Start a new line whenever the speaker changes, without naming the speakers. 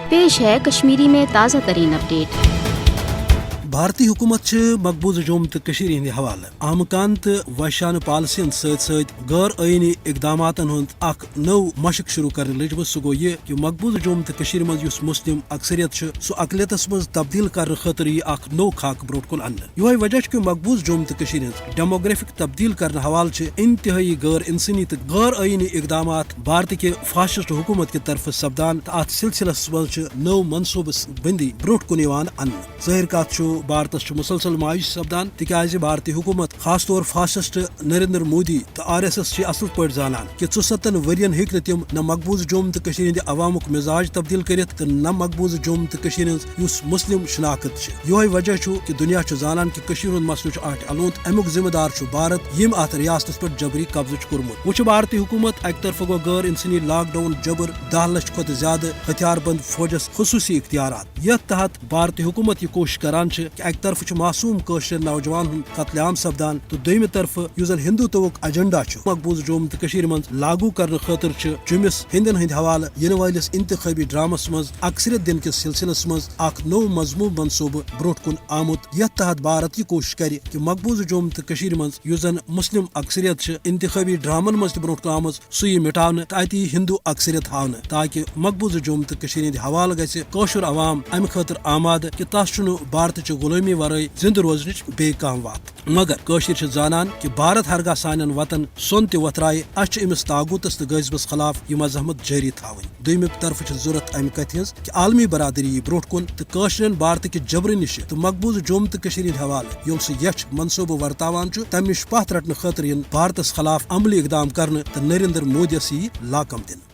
پیش ہے کشمیری میں تازہ ترین اپڈیٹ۔
بھارتی حکومت مقبوضہ جوم تو ہند حوالہ آمکان تو وحشانہ پالسین ست غیر آئینی اقدامات ہند اخ نو مشق شروع کرنے لجمت سہ گو یہ کہ مقبوضہ جوم تو مز مسلم اکثریت سہ اقلیتس مز تبدیل کرنے خاطر یہ اخ نو خاک برو کن ان یہ وجہ کہ مقبوضہ جوم تو ہز ڈیموگرافک تبدیل کرنے حوالہ انتہائی غیر انسانی تو غیر آئینی اقدامات بھارت کے فاشسٹ حکومت کی طرف سپدان تو ات سلسلس مز نو منصوبہ بندی برو کن ان ظاہر کات بھارتس مسلسل مایوس سپدان تکیاز بھارتی حکومت خاص طور فاسسٹ نریندر مودی تو RSS اصل پہ زانان کہ 64 ورین ہیکہ تم نہ مقبوضہ جوم تو ہند عوامک مزاج تبدیل کرت تو نہ مقبوضہ جوم تو ہز مسلم شناخت یہ وجہ کہ دنیا زانان کہ ہند مسلہ آٹھ الوت امیک ذمہ دار بھارت یم ات ریاستس پہ جبری قبضہ کورمت وہ بھارتی حکومت اک طرف گو غیر انسانی لاک ڈاؤن جبر 10 لچھ کھت زیادہ ہتھیار بند فوجس خصوصی اختیارات یتھ تحت بھارتی حکومت یہ کوشش کران کہ اک طرف معصوم قشر نوجوان ہند قتل عام سپدان تو دویمہ طرف اس زن ہندوتوک ایجنڈا مقبوضہ جوم تو مز لاگو کرنے خاطر جمس ہندن ہند حوالہ ین ولس انتخابی ڈرامس مز اکثریت دن کس سلسلس مز اخ نو مضمون منصوبہ برو کن آمت یتھ تحت بھارت یہ کوشش کرے کہ مقبوضہ جوم تو مز اس زن مسلم اکثریت انتخابی ڈرامن مز برو کن آمت سی مٹانے تو ات ہندو اکثریت ہاؤن تاکہ مقبوضہ جوم تو ہند حوالہ گھر عوام امہ خاطر آماد کہ تس بھارت غلامی ورائے زند روزنچ بے کام وات مگر زانان کہ بھارت ہرگاہ سان وطن سون تہ وترائے اس امس تاغوتس تو غازبس خلاف یہ مزاحمت جاری تھوین دویمہ طرف ضرورت امہ کتھ ہز کہ عالمی برادری برو کن تو بھارت کہ جبر نش تو مقبوضہ جوم تو ہند حوالہ یم سہ یچھ منصوبہ ورتاوان تم نش پتھ رٹنے خاطر بھارتس خلاف عملی اقدام کرنے تو نریندر مودیس یہ لاکم دن